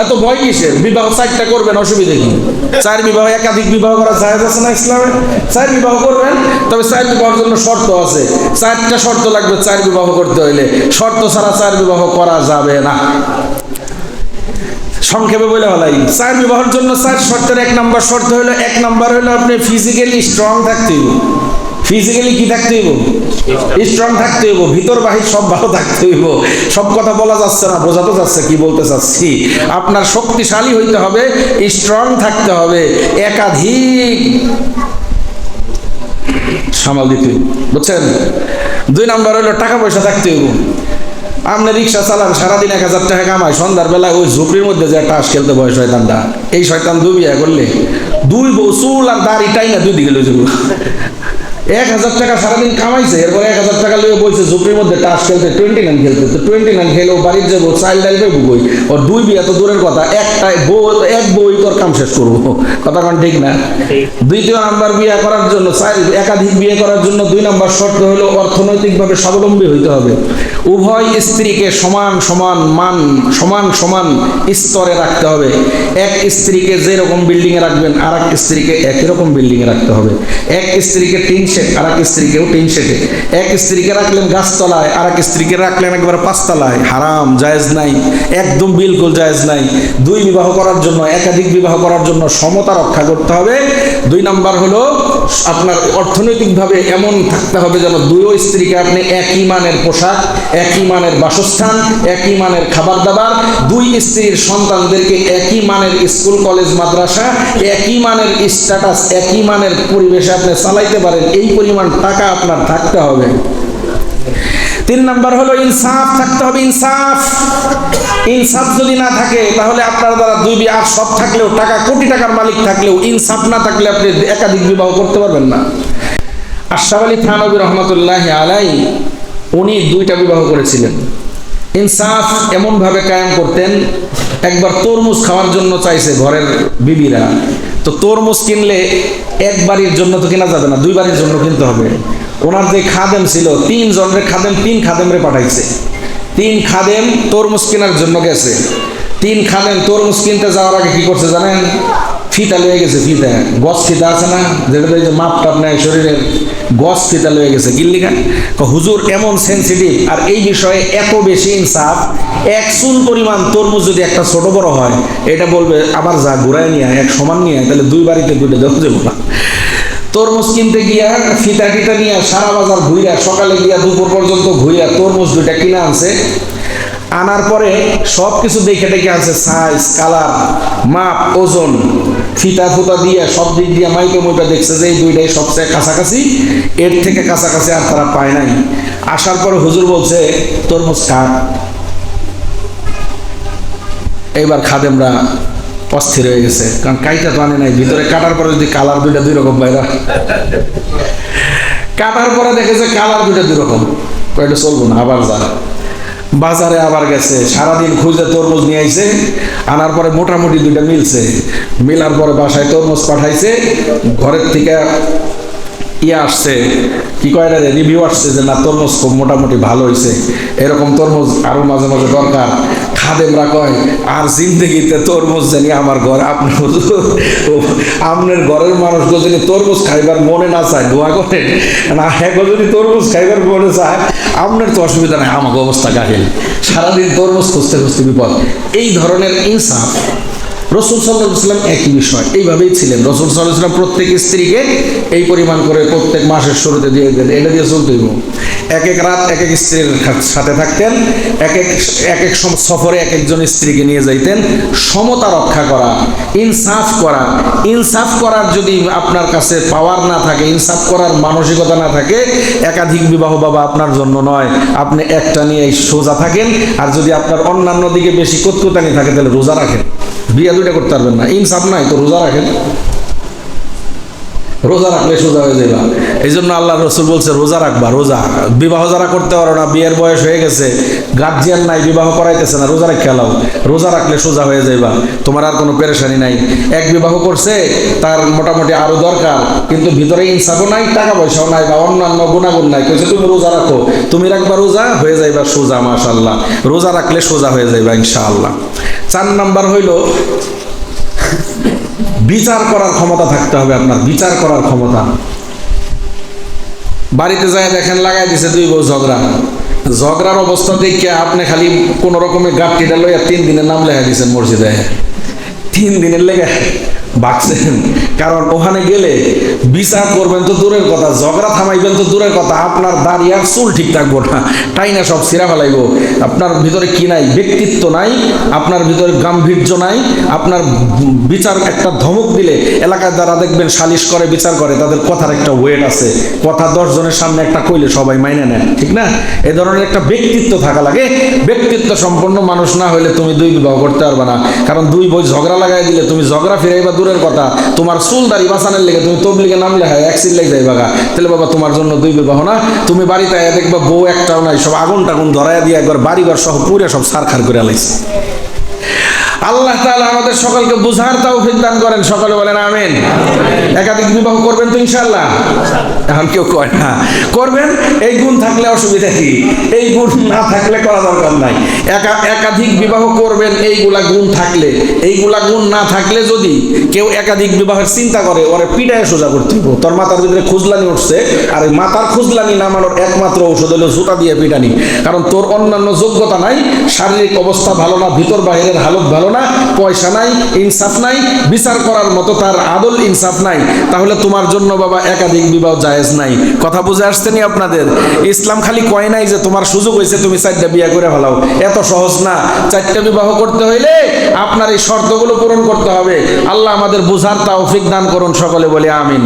এত ভয় কিসের? বিবাহ 4টা করবেন, অসুবিধা কি? 4 বিবাহ, একাধিক বিবাহ করা জায়েজ আছে না ইসলামে? 4 বিবাহ করবেন, তবে 4 বিবাহের জন্য শর্ত আছে। 4টা শর্ত লাগবে 4 বিবাহ করতে হইলে। শর্ত ছাড়া 4 বিবাহ করা যাবে না। সংক্ষেপে বলে হলাই, 4 বিবাহের জন্য 4 শর্তের 1 নম্বর শর্ত হলো, 1 নম্বর হলো আপনি ফিজিক্যালি স্ট্রং থাকতে হইব। ফিজিক্যালি কি থাকতে হইব? স্ট্রং থাকতে হইব, ভিতর বাহির সব ভালো থাকতে হইব। সব কথা বলা যাচ্ছে না, বোঝাতে যাচ্ছে কি বলতে চাচ্ছি। আপনার শক্তিশালী হইতে হবে, স্ট্রং থাকতে হবে, একাধিক সামাল দিতে হইব, বুঝছেন? 2 নম্বর হলো টাকা পয়সা থাকতে হইব। আপনি রিক্সা চালান, সারাদিন 1000 টাকা কামায়, সন্ধ্যার বেলা ওই ঝুপড়ির মধ্যে যে টাস খেলতে বয় শয়তানটা। এই শয়তান 2 বিয়ে করলে 2 বউ চুল আর দাড়িটাই না 2 দিকে লয়ে যাবো। 1000 টাকা সারাদিন কামাইছে, এরপরে 1000 টাকা লয়ে বইছে ঝুপড়ির মধ্যে টাস খেলতে, 29 খেলতে। তো 29 খেলেও বাড়ির যাবো, চাল ডাল পাইবো বই। ওর 2 বিয়ে তো দূরের কথা, একটাই বউ, এক বই তোর কাম শেষ করবো। কথা কোন ঠিক না? 2 নম্বর বিয়ে করার জন্য, একাধিক বিয়ে করার জন্য 2 নম্বর শর্ত হলো অর্থনৈতিকভাবে স্বাবলম্বী হইতে হবে। উভয় স্ত্রীকে সমান সমান মান, সমান সমান স্তরে রাখতে হবে। এক স্ত্রীকে যেরকম বিল্ডিং এ রাখবেন, আর এক স্ত্রীকে একই রকম বিল্ডিং এ রাখতে হবে। এক স্ত্রীকে টিন শেড, আর এক স্ত্রীকেও টিন শেডে। এক স্ত্রীকে রাখলেন গাছতলায়, আর এক স্ত্রীকে রাখলেন একবার 5 তলায়। হারাম, জায়েজ নাই, একদম বিলকুল জায়েজ নাই। 2 বিবাহ করার জন্য, একাধিক বিবাহ করার জন্য সমতা রক্ষা করতে হবে। 2 নম্বর হলো আপনার অর্থনৈতিকভাবে এমন থাকতে হবে যেন 2 স্ত্রীকে আপনি একই মানের পোশাক, একই মানের বাসস্থান, একই মানের খাবার দাবার, 2 স্ত্রীর সন্তানদেরকে একই মানের স্কুল কলেজ মাদ্রাসা, একই মানের স্ট্যাটাস, একই মানের পরিবেশে আপনি চালাইতে পারেন, এই পরিমাণ টাকা আপনার থাকতে হবে। 3 নম্বর হলো ইনসাফ থাকতে হবে। ইনসাফ, ইনসাফ যদি না থাকে তাহলে আপনার দ্বারা 2 বিয়ে, আর সব থাকলেও, টাকা কোটি টাকার মালিক থাকলেও ইনসাফ না থাকলে আপনি একাধিক বিবাহ করতে পারবেন না। আশরাফ আলী থানভী রহমতুল্লাহি আলাইহি উনি 2টা বিবাহ করেছিলেন। ইনসাফ এমন ভাবে কায়েম করতেন, একবার তরমুজ খাওয়ার জন্য চাইছে ঘরের বিবিরা, তো তরমুজ কিনলে এক বাড়ির জন্য তো কেনা যাবে না, 2 বাড়ির জন্য কিনতে হবে। ওনার যে খাদেম ছিল, 3 জনের খাদেম, 3 খাদেমরে পাঠাইছে। 3 খাদেম তরমুজ কেনার জন্য গেছে। 3 খাদেম তরমুজ কিনতে যাওয়ার আগে কি করছে জানেন? ফিতা লয়ে গেছে। ফিতা, গছ ফিতা আছে না, যেটা যে মাপ টাপ নেয় শরীরের, গছ ফিতা লয়ে গেছে। কিল্লিখা হুজুর এমন সেন্সিটিভ, আর এই বিষয়ে এত বেশি ইনসাফ, 1 চুল পরিমাণ তরমুজ যদি একটা ছোট বড় হয়, এটা বলবে আবার যা ঘুরায় নিয়ে এক সমান নিয়ে, তাহলে 2 বাড়িতে 2টা দেওয়া যাবে না। তরমুজ কিনতে গিয়া ফিতা টিতা নিয়ে সারা বাজার ঘুরিয়া, সকালে গিয়া দুপুর পর্যন্ত ঘুরিয়া তরমুজ 2টা কিনে আনছে। আনার পরে সব কিছু দেখে দেখে আনছে, সাইজ, কালার, মাপ, ওজন, ফিতা ফুতা দিয়ে সব দিক দিয়ে মাইপে মুইপে দেখছে যে এই 2টাই সবচেয়ে কাছাকাছি, এর থেকে কাছাকাছি আর তারা পায় নাই। আসার পরে হুজুর বলছে তরমুজ খা। এইবার খাদেমরা অস্থির হয়ে গেছে, কারণ কাইটা তো আনে নাই, ভিতরে কাটার পরে যদি কালার 2টা 2 রকম বাইরা, কাটার পরে দেখেছে কালার 2টা 2 রকম, এটা চলবো না, আবার যা। বাজারে আবার গেছে, সারাদিন খুঁজে তরমুজ নিয়ে আইছে। আনার পরে মোটামুটি 2টা মিলছে। মিলার পরে বাসায় তরমুজ পাঠাইছে। ঘরের থেকে আসছে, কি কয় রে, রিভিউ আসছে যে না তরমুজ খুব মোটামুটি ভালো হয়েছে, এরকম তরমুজ আরো মাঝে মাঝে দরকার। খাদেমরা কয় আর জিন্দগিতে তরমুজ জানি আমার ঘর, আপনার ঘরের মানুষগুলো যদি তরমুজ খাইবার মনে না চায়, দোয়া করেন না, এখন যদি তরমুজ খাইবার মনে চায়, আপনার তো অসুবিধা নাই, আমাকে অবস্থা কাহিল, সারাদিন তরমুজ খুঁজতে খুঁজতে বিপদ। এই ধরনের ইনসাফ রাসূল সাল্লাল্লাহু আলাইহি ওয়াসাল্লাম একই বিষয় এইভাবেই ছিলেন। রাসূল সাল্লাল্লাহু আলাইহি ওয়াসাল্লাম প্রত্যেক স্ত্রীকে এই পরিমাণ করে প্রত্যেক মাসের শুরুতে দিয়ে দিতেন, এটা দিয়ে চলতে হইব। এক এক রাত এক এক স্ত্রীর সাথে থাকতেন, এক এক সফরে এক একজন স্ত্রীকে নিয়ে যাইতেন। সমতা রক্ষা করা, ইনসাফ করা, ইনসাফ করার যদি আপনার কাছে পাওয়ার না থাকে, ইনসাফ করার মানসিকতা না থাকে, একাধিক বিবাহ বাবা আপনার জন্য নয়। আপনি একটা নিয়ে সোজা থাকেন, আর যদি আপনার অন্যান্য দিকে বেশি কতকুতানি থাকে তাহলে রোজা রাখেন। বিয়া 2টা করতে পারবেন না, ইনসাফ নাই তো রোজা রাখেন। রোজা রাখলে সোজা হয়ে যাবা। এই জন্য আল্লাহ রসুল বলছে রোজা রাখবা, রোজা। বিবাহ যারা করতে পারো না, বিয়ের বয়স হয়ে গেছে, গার্জিয়ান নাই, বিবাহ করাইতেছে না, রোজা রেখে খেলাও, রোজা রাখলে সোজা হয়ে যাইবা, তোমার আর কোনো পেরেশানি নাই। এক বিবাহ করছে, তার মোটামুটি আরো দরকার, কিন্তু ভিতরে ইনসাফও নাই, টাকা পয়সাও নাই, বা অন্যান্য গুণাগুণ নাই, কইছে তুমি রোজা রাখো, তুমি রাখবা রোজা, হয়ে যাইবা সোজা। মাশাআল্লাহ, রোজা রাখলে সোজা হয়ে যাইবা ইনশাআল্লাহ। 4 নাম্বার হইল বিচার করার ক্ষমতা থাকতে হবে আপনার, বিচার করার ক্ষমতা। বাড়িতে যায় দেখেন লাগাই দিছে 2 বউ ঝগড়া, ঝগড়ার অবস্থা দেখে আপনি খালি কোন রকমের গাপটিটা লইয়া 3 দিনের নাম লেখা দিয়েছেন মসজিদে, 3 দিনের লেগে বাঁচছেন। কারণ ওখানে গেলে বিচার করবেন তো দূরের কথা, ঝগড়া থামাইবেন তো দূরের কথা, আপনার দাড়ি আর চুল ঠিক থাকবো না, টাইনা সব ছিঁড়া ফেলাইব। আপনার ভিতরে কি নাই? ব্যক্তিত্ব নাই, আপনার ভিতরে গাম্ভীর্য নাই। আপনার বিচার একটা ধমক দিলে এলাকায় যারা দেখবেন সালিশ করে, বিচার করে, তাদের কথার একটা ওয়েট আছে, কথা 10 জনের সামনে একটা কইলে সবাই মাইনে নেন, ঠিক না? এ ধরনের একটা ব্যক্তিত্ব থাকা লাগে। ব্যক্তিত্ব সম্পন্ন মানুষ না হইলে তুমি 2 বিবাহ করতে পারবে না। কারণ 2 বই ঝগড়া লাগাই দিলে তুমি ঝগড়া ফিরাইবা দূরের কথা, তোমার চুল দাড়ি বাঁচানোর লেগে তুমি তবলিগে নাম লেখায় 1 সিল লেগে যাইবা, তাহলে বাবা তোমার জন্য 2 বিবাহ না। তুমি বাড়িতে দেখবা বউ একটাও নাই, সব আগুন টাগুন ধরাইয়া দিয়ে একবার বাড়িঘর সহ পুরে সব সারখার করে লাইছে। আল্লাহ তাআলা আমাদের সকলকে বুঝার তৌফিক দান করেন, সকলে বলেন আমিন। একাধিক বিবাহ করবেন তো ইনশাআল্লাহ? এখন কেউ কয় না, করবেন। এই গুণ থাকলে অসুবিধা কি? এই গুণ না থাকলে করা দরকার নাই। একাধিক বিবাহ করবেন এইগুলা গুণ থাকলে। এইগুলা গুণ না থাকলে যদি কেউ একাধিক বিবাহের চিন্তা করে, ওরে পিটায় সোজা করতে হবে। তোর মাথার ভিতরে খুজলানি উঠছে, আর ওই মাথার খুজলানি নামানোর একমাত্র ঔষধ হলো জুতা দিয়ে পিটানি। কারণ তোর অন্যান্য যোগ্যতা নাই, শারীরিক অবস্থা ভালো না, ভিতর বাহিরের হালত ভালো না, পয়সা নাই, ইনসাফ নাই, বিচার করার মতো তার আদল ইনসাফ নাই, তাহলে তোমার জন্য বাবা একাধিক বিবাহ জায়েজ নাই। কথা বুঝে আসছেনি আপনাদের? ইসলাম খালি কয় নাই যে তোমার সুযোগ হয়েছে তুমি 4টা বিয়ে করে ফেলাও, এত সহজ না। 4টা বিবাহ করতে হইলে আপনার এই শর্তগুলো পূরণ করতে হবে। আল্লাহ আমাদের বুঝার তৌফিক দান করুন, সকলে বলে আমিন।